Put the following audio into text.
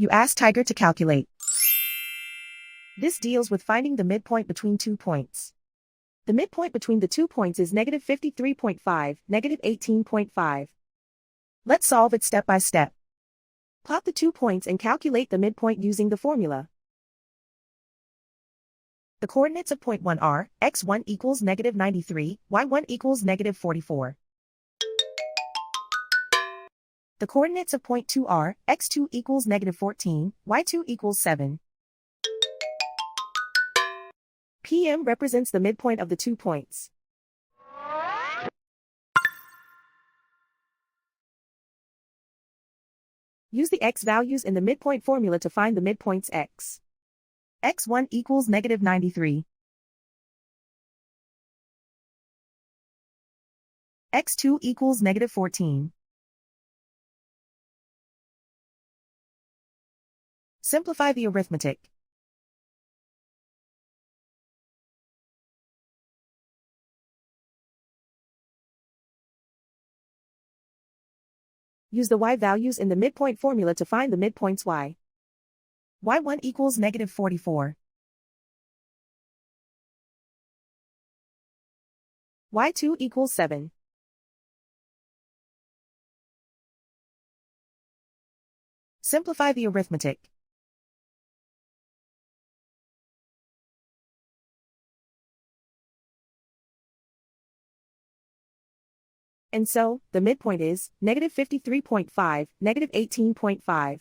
You ask Tiger to calculate. This deals with finding the midpoint between 2 points. The midpoint between the 2 points is negative 53.5, negative 18.5. Let's solve it step by step. Plot the 2 points and calculate the midpoint using the formula. The coordinates of point 1 are, x1 equals negative 93, y1 equals negative 44. The coordinates of point 2 are, x2 equals negative 14, y2 equals 7. PM represents the midpoint of the 2 points. Use the x values in the midpoint formula to find the midpoints x. x1 equals negative 93. x2 equals negative 14. Simplify the arithmetic. Use the y values in the midpoint formula to find the midpoints y. y1 equals negative 44. y2 equals 7. Simplify the arithmetic. And so, the midpoint is negative 53.5, negative 18.5.